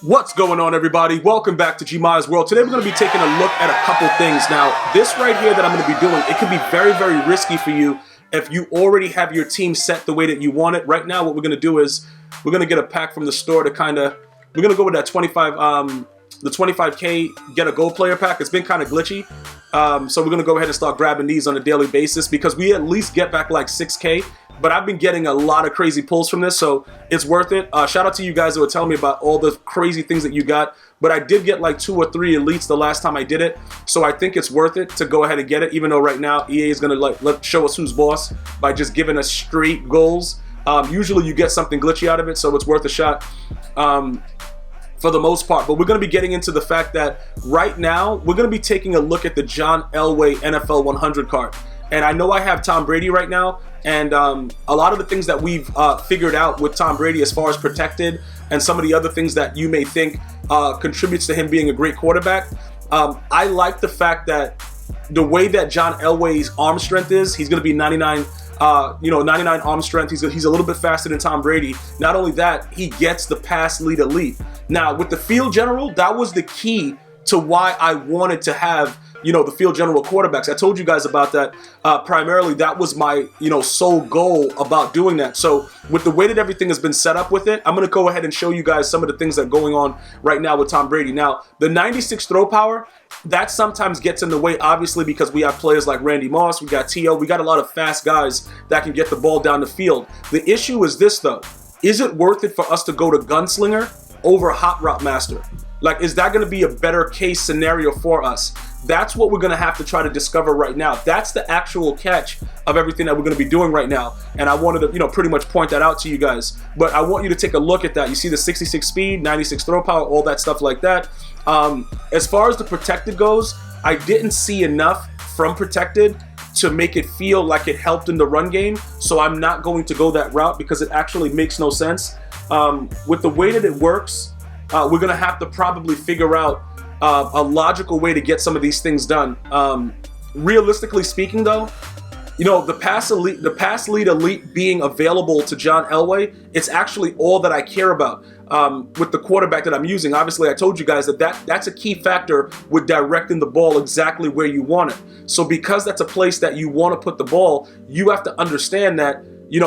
What's going on, everybody? Welcome back to GmiasWorld. Today we're going to be taking a look at a couple things. Now, this right here that I'm going to be doing, it can be very, very risky for you if you already have your team set the way that you want it. Right now, what we're going to do is we're going to get a pack from the store to we're going to go with that 25K get a gold player pack. It's been kind of glitchy. So we're going to go ahead and start grabbing these on a daily basis because we at least get back like 6K. But I've been getting a lot of crazy pulls from this, so it's worth it. Shout out to you guys that were telling me about all the crazy things that you got. But I did get like 2 or 3 elites the last time I did it, so I think it's worth it to go ahead and get it. Even though right now EA is gonna show us who's boss by just giving us straight goals. Usually you get something glitchy out of it, so it's worth a shot. For the most part, but we're going to be getting into the fact that right now we're going to be taking a look at the John Elway NFL 100 card. And I know I have Tom Brady right now, and a lot of the things that we've figured out with Tom Brady as far as protected and some of the other things that you may think contributes to him being a great quarterback. I like the fact that the way that John Elway's arm strength is, he's going to be 99 arm strength. He's a little bit faster than Tom Brady. Not only that, he gets the pass lead elite. Now, with the field general, that was the key to why I wanted to have, the field general quarterbacks. I told you guys about that. Primarily, that was my, sole goal about doing that. So with the way that everything has been set up with it, I'm going to go ahead and show you guys some of the things that are going on right now with Tom Brady. Now, the 96 throw power, that sometimes gets in the way, obviously, because we have players like Randy Moss, we got T.O., we got a lot of fast guys that can get the ball down the field. The issue is this, though. Is it worth it for us to go to Gunslinger over Hot Route Master? Like, is that going to be a better case scenario for us? That's what we're going to have to try to discover right now. That's the actual catch of everything that we're going to be doing right now. And I wanted to, pretty much point that out to you guys. But I want you to take a look at that. You see the 66 speed, 96 throw power, all that stuff like that. As far as the protected goes, I didn't see enough from protected to make it feel like it helped in the run game. So I'm not going to go that route because it actually makes no sense. With the way that it works, we're going to have to probably figure out a logical way to get some of these things done. Realistically speaking, though, the pass lead elite being available to John Elway, it's actually all that I care about with the quarterback that I'm using. Obviously, I told you guys that's a key factor with directing the ball exactly where you want it. So because that's a place that you want to put the ball, you have to understand that,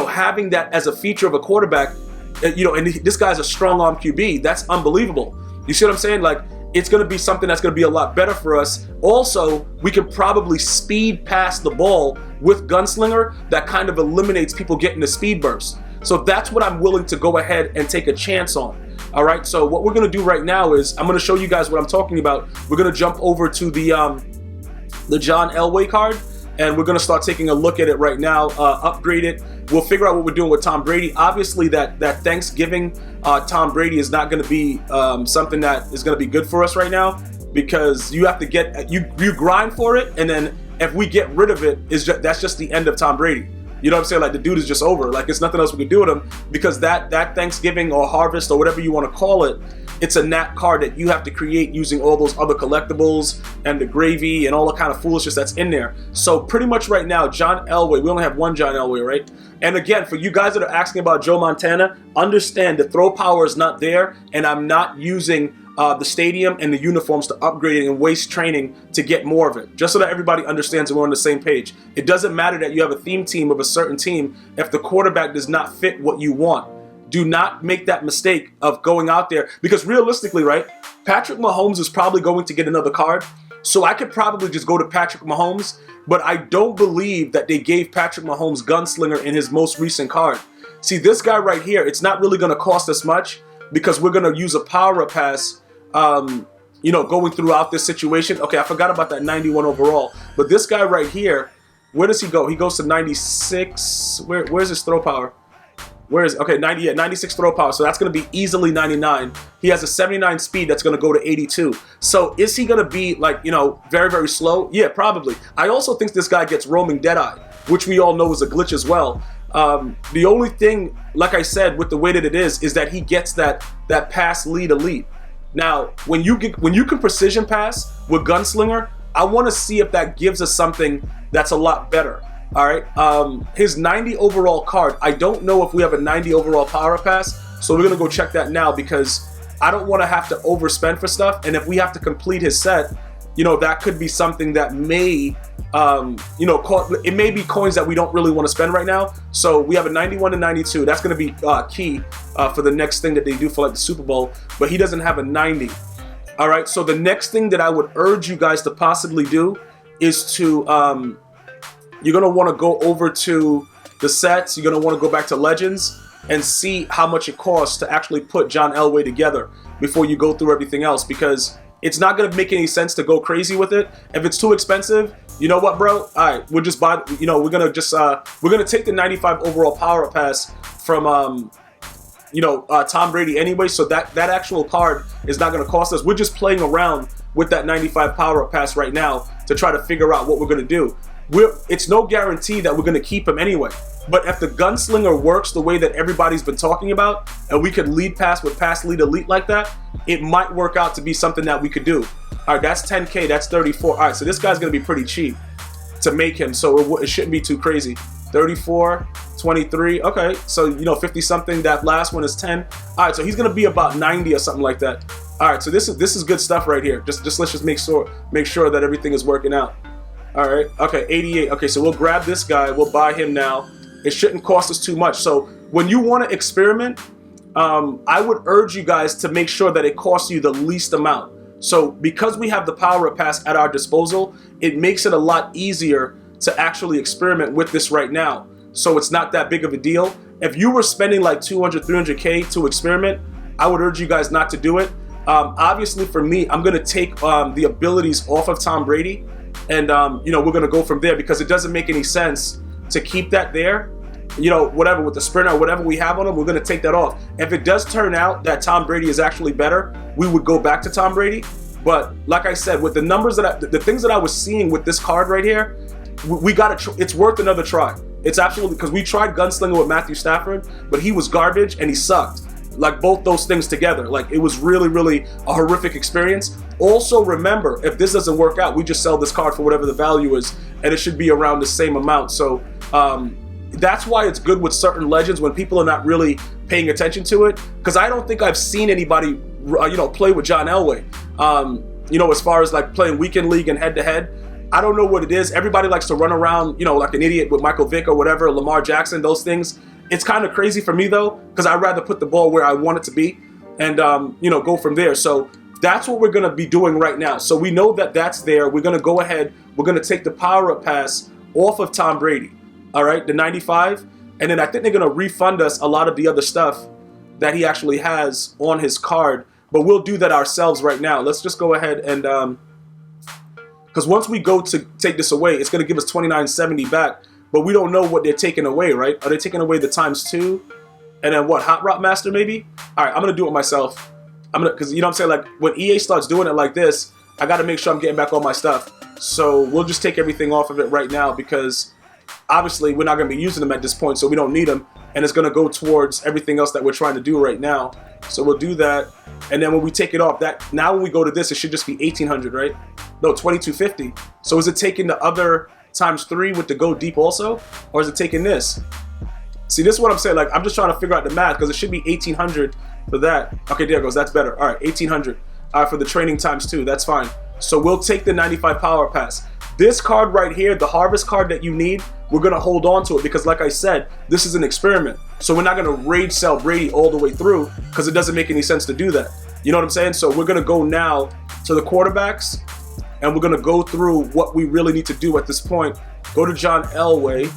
having that as a feature of a quarterback, and this guy's a strong arm QB. That's unbelievable. You see what I'm saying? Like, it's going to be something that's going to be a lot better for us. Also, we can probably speed past the ball with Gunslinger. That kind of eliminates people getting the speed burst. So that's what I'm willing to go ahead and take a chance on. All right, so what we're going to do right now is I'm going to show you guys what I'm talking about. We're going to jump over to the John Elway card, and we're going to start taking a look at it right now, upgrade it. We'll figure out what we're doing with Tom Brady. Obviously, that Thanksgiving Tom Brady is not going to be something that is going to be good for us right now because you have to you grind for it, and then if we get rid of it, that's just the end of Tom Brady. You know what I'm saying? Like, the dude is just over. Like, it's nothing else we can do with him because that Thanksgiving or harvest or whatever you want to call it, it's a nat card that you have to create using all those other collectibles and the gravy and all the kind of foolishness that's in there. So pretty much right now, John Elway, we only have one John Elway, right? And again, for you guys that are asking about Joe Montana, understand the throw power is not there, and I'm not using the stadium and the uniforms to upgrade it and waste training to get more of it. Just so that everybody understands and we're on the same page. It doesn't matter that you have a theme team of a certain team if the quarterback does not fit what you want. Do not make that mistake of going out there because realistically, right, Patrick Mahomes is probably going to get another card. So I could probably just go to Patrick Mahomes, but I don't believe that they gave Patrick Mahomes Gunslinger in his most recent card. See, this guy right here, it's not really going to cost us much because we're going to use a power-up pass, going throughout this situation. Okay, I forgot about that 91 overall. But this guy right here, where does he go? He goes to 96. Where's his throw power? Okay, 96 throw power, so that's going to be easily 99. He has a 79 speed that's going to go to 82. So is he going to be, very, very slow? Yeah, probably. I also think this guy gets roaming Deadeye, which we all know is a glitch as well. The only thing, like I said, with the way that it is that he gets that pass lead elite. Now, when you can precision pass with Gunslinger, I want to see if that gives us something that's a lot better. All right, his 90 overall card, I don't know if we have a 90 overall power pass, so we're going to go check that now because I don't want to have to overspend for stuff. And if we have to complete his set, you know, that could be something that may, you know, it may be coins that we don't really want to spend right now. So we have a 91 and 92. That's going to be key for the next thing that they do for like the Super Bowl. But he doesn't have a 90. All right. So the next thing that I would urge you guys to possibly do is to, you're going to want to go over to the sets. You're going to want to go back to Legends and see how much it costs to actually put John Elway together before you go through everything else, because it's not going to make any sense to go crazy with it. If it's too expensive, you know what, bro? All right, we'll just buy, you know, we're going to just, we're going to take the 95 overall power pass from, you know, Tom Brady anyway. So that actual card is not going to cost us. We're just playing around with that 95 power pass right now to try to figure out what we're going to do. It's no guarantee that we're going to keep him anyway. But if the Gunslinger works the way that everybody's been talking about, and we could lead pass with pass lead elite like that, it might work out to be something that we could do. All right, that's 10K, that's 34. All right, so this guy's going to be pretty cheap to make him, so it shouldn't be too crazy. 34, 23, okay, so, you know, 50 something, that last one is 10. All right, so he's going to be about 90 or something like that. All right, so this is good stuff right here. Just let's just make sure that everything is working out. All right, okay, 88. Okay, so we'll grab this guy, we'll buy him now. It shouldn't cost us too much. So when you want to experiment, I would urge you guys to make sure that it costs you the least amount. So because we have the power up pass at our disposal, it makes it a lot easier to actually experiment with this right now. So it's not that big of a deal. If you were spending like 200, 300K to experiment, I would urge you guys not to do it. Obviously for me, I'm going to take the abilities off of Tom Brady, and you know, we're going to go from there, because it doesn't make any sense to keep that there. You know, whatever, with the sprinter or whatever we have on him, we're going to take that off. If it does turn out that Tom Brady is actually better, we would go back to Tom Brady. But like I said, with the numbers that the things that I was seeing with this card right here, we got to, it's worth another try. It's absolutely, because we tried Gunslinger with Matthew Stafford, but he was garbage and he sucked. Like both those things together, like it was really, really a horrific experience. Also remember, if this doesn't work out, we just sell this card for whatever the value is, and it should be around the same amount. So that's why it's good with certain legends when people are not really paying attention to it, because I don't think I've seen anybody you know, play with John Elway, you know, as far as like playing weekend league and head to head. I don't know what it is. Everybody likes to run around, you know, like an idiot with Michael Vick or whatever, Lamar Jackson, those things. It's kind of crazy for me though, because I'd rather put the ball where I want it to be and, you know, go from there. So that's what we're going to be doing right now. So we know that that's there. We're going to go ahead. We're going to take the power up pass off of Tom Brady. All right, the 95. And then I think they're going to refund us a lot of the other stuff that he actually has on his card. But we'll do that ourselves right now. Let's just go ahead and, because once we go to take this away, it's going to give us 2970 back. But we don't know what they're taking away, right? Are they taking away the ×2? And then what, Hot Route Master maybe? All right, I'm going to do it myself. Because you know what I'm saying? Like when EA starts doing it like this, I got to make sure I'm getting back all my stuff. So we'll just take everything off of it right now, because obviously we're not going to be using them at this point, so we don't need them. And it's going to go towards everything else that we're trying to do right now. So we'll do that. And then when we take it off, now when we go to this, it should just be 1800, right? No, 2250. So is it taking the other ×3 with the go deep also? Or is it taking this? See, this is what I'm saying. Like, I'm just trying to figure out the math, because it should be 1800 for that. Okay, there it goes. That's better. All right, 1800. All right, for the training ×2. That's fine. So we'll take the 95 power pass. This card right here, the harvest card that you need, we're going to hold on to it, because like I said, this is an experiment. So we're not going to rage sell Brady all the way through, because it doesn't make any sense to do that. You know what I'm saying? So we're going to go now to the quarterbacks, and we're going to go through what we really need to do at this point. Go to John Elway.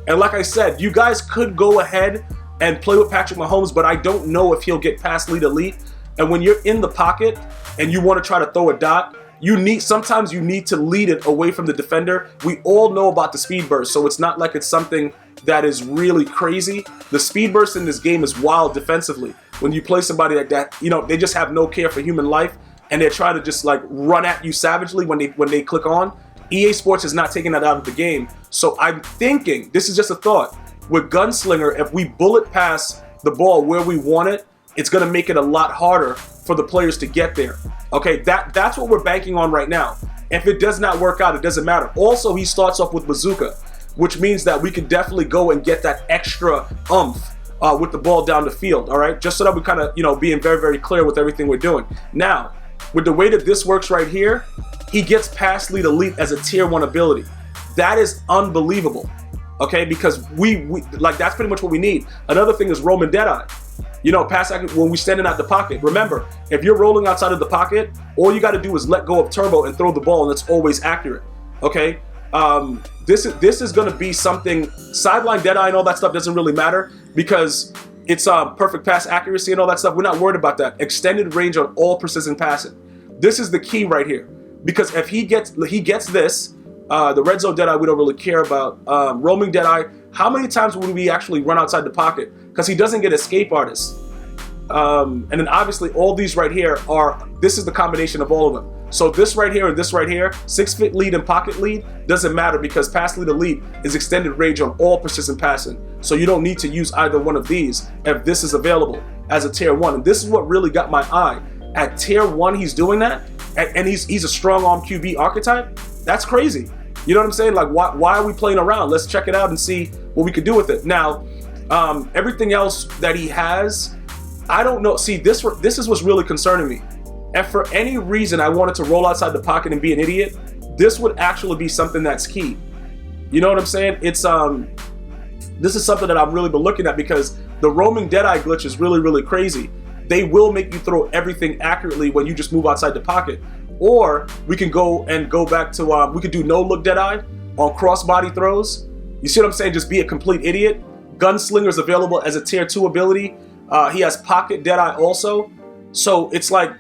And like I said, you guys could go ahead and play with Patrick Mahomes, but I don't know if he'll get past lead elite. And when you're in the pocket and you want to try to throw a dot, sometimes you need to lead it away from the defender. We all know about the speed burst, so it's not like it's something that is really crazy. The speed burst in this game is wild defensively. When you play somebody like that, you know, they just have no care for human life, and they're trying to just like run at you savagely when they click on. EA Sports is not taking that out of the game. So I'm thinking, this is just a thought, with Gunslinger, if we bullet pass the ball where we want it, it's going to make it a lot harder for the players to get there. Okay, that's what we're banking on right now. If it does not work out, it doesn't matter. Also, he starts off with Bazooka, which means that we could definitely go and get that extra oomph with the ball down the field, all right? Just so that we kind of, you know, being very, very clear with everything we're doing. Now, with the way that this works right here, he gets pass lead elite as a tier 1 ability. That is unbelievable, okay? Because we like, that's pretty much what we need. Another thing is roaming Deadeye. You know, pass accuracy when we're standing out the pocket. Remember, if you're rolling outside of the pocket, all you got to do is let go of turbo and throw the ball, and it's always accurate, okay? This is going to be something. Sideline Deadeye and all that stuff doesn't really matter because it's perfect pass accuracy and all that stuff. We're not worried about that. Extended range on all precision passing. This is the key right here, because if he gets this, the red zone Deadeye we don't really care about. Roaming Deadeye, how many times would we actually run outside the pocket? Because he doesn't get escape artists. And then obviously all these right here this is the combination of all of them. So this right here and this right here, 6-foot lead and pocket lead, doesn't matter because pass lead elite is extended range on all persistent passing. So you don't need to use either one of these if this is available as a tier 1. And this is what really got my eye. At tier 1, he's doing that, and he's a strong arm QB archetype. That's crazy. You know what I'm saying? Like, why are we playing around? Let's check it out and see what we could do with it. Now, everything else that he has, I don't know. See, this is what's really concerning me. If for any reason I wanted to roll outside the pocket and be an idiot, this would actually be something that's key. You know what I'm saying? It's this is something that I've really been looking at because the roaming Deadeye glitch is really, really crazy. They will make you throw everything accurately when you just move outside the pocket. Or we can go back to, we could do no-look Deadeye on crossbody throws. You see what I'm saying? Just be a complete idiot. Gunslinger is available as a tier 2 ability. He has pocket Deadeye also. So it's like,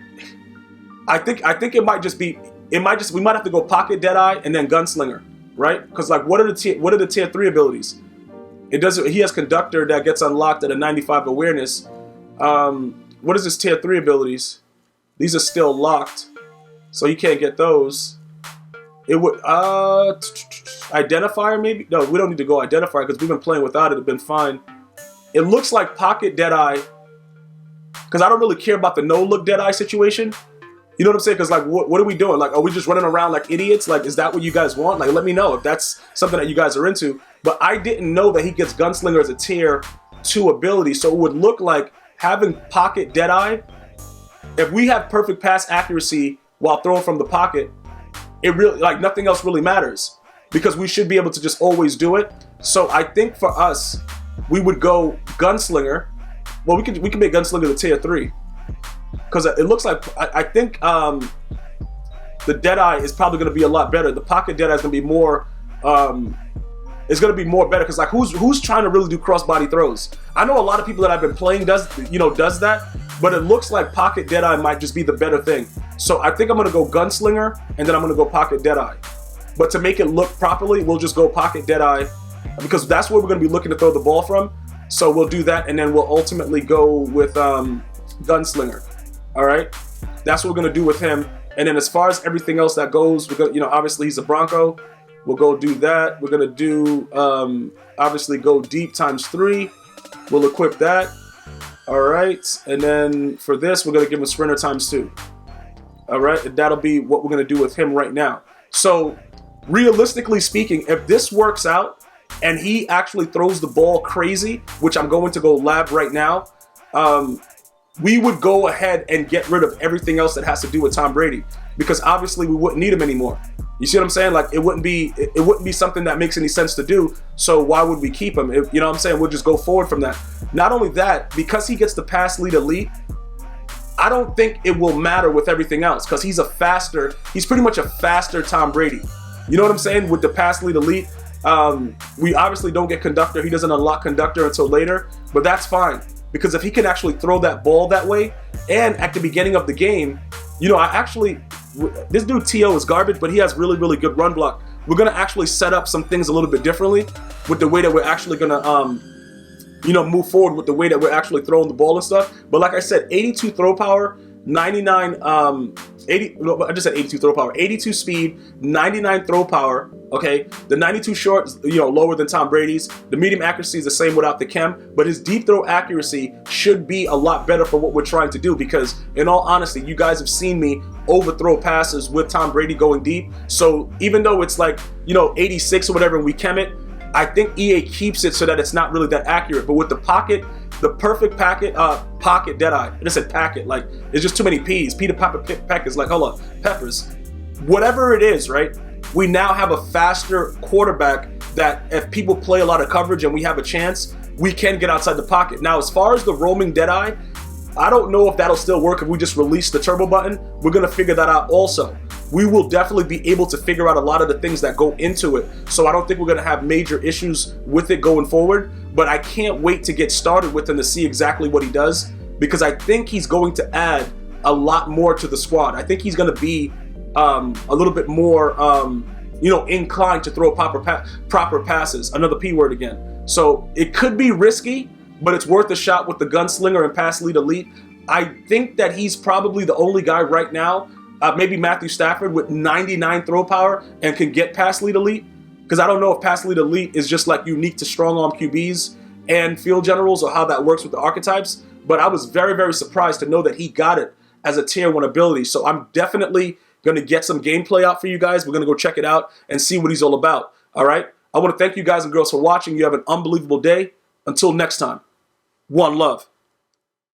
I think it might just be, we might have to go pocket Deadeye and then Gunslinger, right? Because like, what are the tier 3 abilities? He has conductor that gets unlocked at a 95 awareness. What is his tier 3 abilities? These are still locked, so you can't get those. It would identifier maybe? No, we don't need to go identifier because we've been playing without it. It's been fine. It looks like pocket Deadeye, because I don't really care about the no-look Deadeye situation. You know what I'm saying? Because like, what are we doing? Like, are we just running around like idiots? Like, is that what you guys want? Like, let me know if that's something that you guys are into. But I didn't know that he gets Gunslinger as a tier 2 ability, so it would look like having pocket Deadeye. If we have perfect pass accuracy while throwing from the pocket, it really, like, nothing else really matters because we should be able to just always do it. So I think for us, we would go Gunslinger. Well, we can make Gunslinger the tier 3 because it looks like I think the Deadeye is probably going to be a lot better. The pocket Deadeye is going to be more. It's going to be more better because like who's trying to really do crossbody throws? I know a lot of people that I've been playing does that, but it looks like pocket Deadeye might just be the better thing. So I think I'm going to go Gunslinger and then I'm going to go pocket Deadeye. But to make it look properly, we'll just go pocket Deadeye because that's where we're going to be looking to throw the ball from. So we'll do that and then we'll ultimately go with Gunslinger. All right, that's what we're going to do with him. And then as far as everything else that goes, we're going to, obviously he's a Bronco. We'll go do that. We're going to do, obviously, go deep ×3. We'll equip that. All right. And then for this, we're going to give him Sprinter ×2. All right. And that'll be what we're going to do with him right now. So realistically speaking, if this works out and he actually throws the ball crazy, which I'm going to go lab right now, we would go ahead and get rid of everything else that has to do with Tom Brady because obviously we wouldn't need him anymore. You see what I'm saying? Like it wouldn't be something that makes any sense to do. So why would we keep him? You know what I'm saying? We'll just go forward from that. Not only that, because he gets the pass lead elite, I don't think it will matter with everything else because he's pretty much a faster Tom Brady. You know what I'm saying? With the pass lead elite, we obviously don't get conductor. He doesn't unlock conductor until later, but that's fine because if he can actually throw that ball that way and at the beginning of the game, this dude T.O. is garbage, but he has really, really good run block. We're going to actually set up some things a little bit differently with the way that we're actually going to, move forward with the way that we're actually throwing the ball and stuff. But like I said, 82 throw power, 82 throw power, 82 speed, 99 throw power, okay? The 92 short, lower than Tom Brady's. The medium accuracy is the same without the chem, but his deep throw accuracy should be a lot better for what we're trying to do because in all honesty, you guys have seen me overthrow passes with Tom Brady going deep. So even though it's like, 86 or whatever and we chem it, I think EA keeps it so that it's not really that accurate. But with the pocket the perfect pocket Deadeye. I just said packet, like there's just too many P's. Peter Papa Peckers, like hold on, Peppers. Whatever it is, right? We now have a faster quarterback that if people play a lot of coverage and we have a chance, we can get outside the pocket. Now, as far as the roaming Deadeye, I don't know if that'll still work if we just release the turbo button. We're gonna figure that out also. We will definitely be able to figure out a lot of the things that go into it. So I don't think we're gonna have major issues with it going forward, but I can't wait to get started with him to see exactly what he does, because I think he's going to add a lot more to the squad. I think he's gonna be a little bit more, you know, inclined to throw proper passes. Another P word again. So it could be risky, but it's worth a shot with the Gunslinger and Pass Lead Elite. I think that he's probably the only guy right now, maybe Matthew Stafford, with 99 throw power and can get Pass Lead Elite. Because I don't know if Pass Lead Elite is just like unique to strong arm QBs and field generals, or how that works with the archetypes. But I was very, very surprised to know that he got it as a tier 1 ability. So I'm definitely going to get some gameplay out for you guys. We're going to go check it out and see what he's all about. All right? I want to thank you guys and girls for watching. You have an unbelievable day. Until next time, one love.